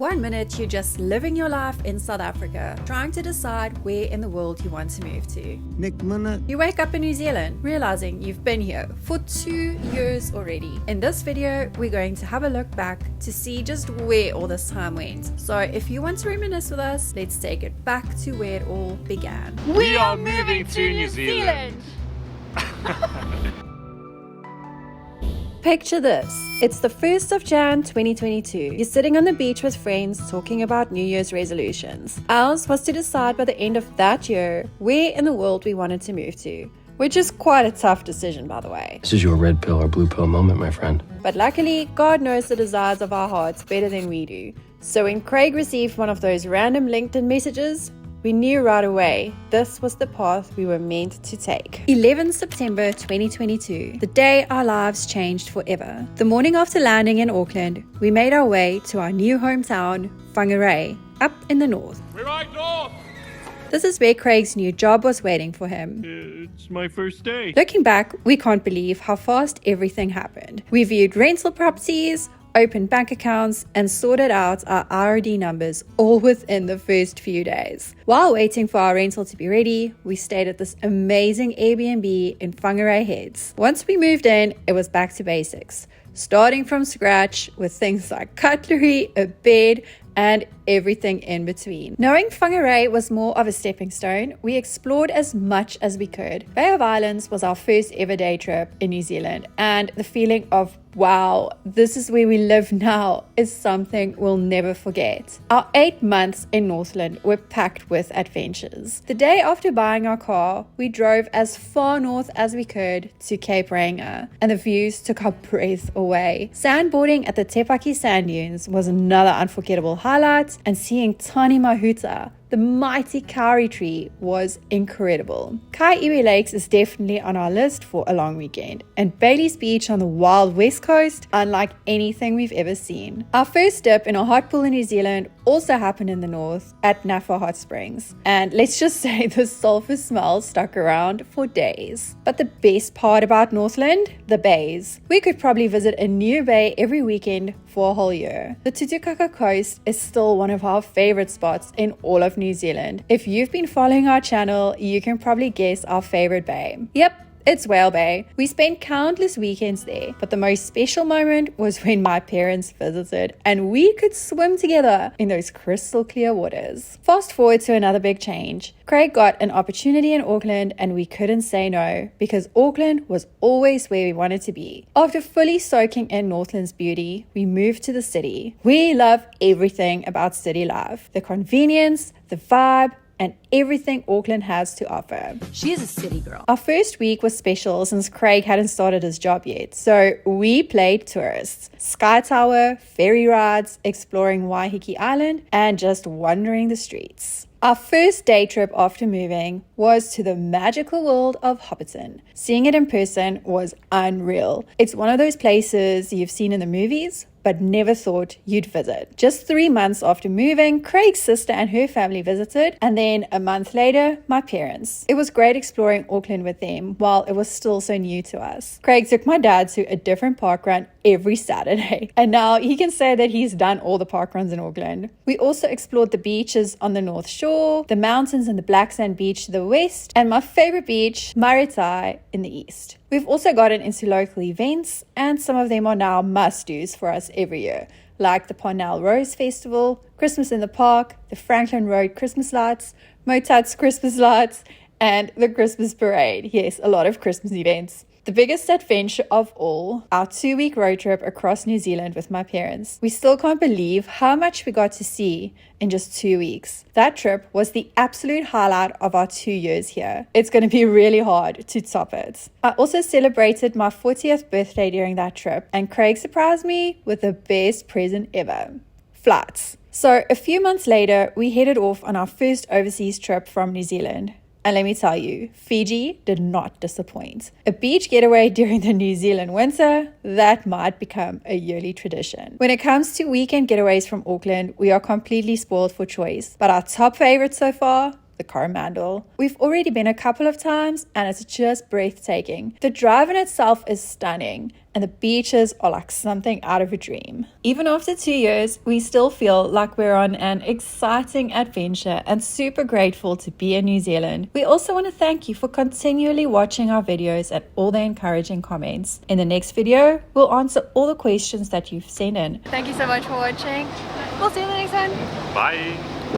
One minute you're just living your life in South Africa, trying to decide where in the world you want to move to. Next minute, You wake up in New Zealand, realizing you've been here for 2 years already. In this video, we're going to have a look back to see just where all this time went. So if you want to reminisce with us, let's take it back to where it all began. We are moving to New Zealand. Picture this. It's the 1st of Jan 2022. You're sitting on the beach with friends talking about New Year's resolutions. Ours was to decide by the end of that year where in the world we wanted to move to, which is quite a tough decision, by the way. This is your red pill or blue pill moment, my friend. But luckily, God knows the desires of our hearts better than we do. So when Craig received one of those random LinkedIn messages, we knew right away this was the path we were meant to take. 11 September 2022, the day our lives changed forever. The morning after landing in Auckland, we made our way to our new hometown, Whangarei, up in the north. We're right north. This is where Craig's new job was waiting for him. It's my first day. Looking back, we can't believe how fast everything happened. We viewed rental properties, opened bank accounts, and sorted out our RD numbers all within the first few days. While waiting for our rental to be ready, we stayed at this amazing Airbnb in Whangarei Heads. Once we moved in, it was back to basics, starting from scratch with things like cutlery, a bed, and everything in between. Knowing Whangarei was more of a stepping stone, we explored as much as we could. Bay of Islands was our first ever day trip in New Zealand, and the feeling of, wow, this is where we live now, is something we'll never forget. Our 8 months in Northland were packed with adventures. The day after buying our car, we drove as far north as we could to Cape Reinga, and the views took our breath away. Sandboarding at the Tepaki sand dunes was another unforgettable highlight, and seeing tiny Mahuta, the mighty kauri tree, was incredible. Kaiiwi Lakes is definitely on our list for a long weekend, and Bailey's Beach on the wild west coast, unlike anything we've ever seen. Our first dip in a hot pool in New Zealand also happened in the north at Nafa Hot Springs, and let's just say the sulfur smell stuck around for days. But the best part about Northland? The bays. We could probably visit a new bay every weekend for a whole year. The Tutukaka coast is still one of our favorite spots in all of New Zealand. If you've been following our channel, you can probably guess our favorite bay. Yep, it's Whale Bay. We spent countless weekends there, but the most special moment was when my parents visited and we could swim together in those crystal clear waters. Fast forward to another big change. Craig got an opportunity in Auckland and we couldn't say no because Auckland was always where we wanted to be. After fully soaking in Northland's beauty, we moved to the city. We love everything about city life. The convenience, the vibe, and everything Auckland has to offer. She is a city girl. Our first week was special since Craig hadn't started his job yet, so we played tourists. Sky Tower, ferry rides, exploring Waiheke Island, and just wandering the streets. Our first day trip after moving was to the magical world of Hobbiton. Seeing it in person was unreal. It's one of those places you've seen in the movies, but never thought you'd visit. Just 3 months after moving, Craig's sister and her family visited, and then a month later, my parents. It was great exploring Auckland with them while it was still so new to us. Craig took my dad to a different park run every Saturday, and now he can say that he's done all the park runs in Auckland. We also explored the beaches on the North Shore, the mountains and the Black Sand Beach to the west, and my favorite beach, Maritai, in the east. We've also gotten into local events, and some of them are now must-dos for us every year, like the Parnell Rose Festival, Christmas in the Park, the Franklin Road Christmas lights, Motut's Christmas lights, and the Christmas Parade. Yes, a lot of Christmas events. The biggest adventure of all, our 2-week road trip across New Zealand with my parents. We still can't believe how much we got to see in just 2 weeks. That trip was the absolute highlight of our 2 years here. It's going to be really hard to top it. I also celebrated my 40th birthday during that trip, and Craig surprised me with the best present ever: flights. So a few months later, we headed off on our first overseas trip from New Zealand. And let me tell you, Fiji did not disappoint. A beach getaway during the New Zealand winter, that might become a yearly tradition. When it comes to weekend getaways from Auckland, we are completely spoiled for choice. But our top favorite so far? The Coromandel. We've already been a couple of times and it's just breathtaking. The drive in itself is stunning and the beaches are like something out of a dream. Even after 2 years, we still feel like we're on an exciting adventure and super grateful to be in New Zealand. We also want to thank you for continually watching our videos and all the encouraging comments. In the next video, we'll answer all the questions that you've sent in. Thank you so much for watching. We'll see you in the next one. Bye.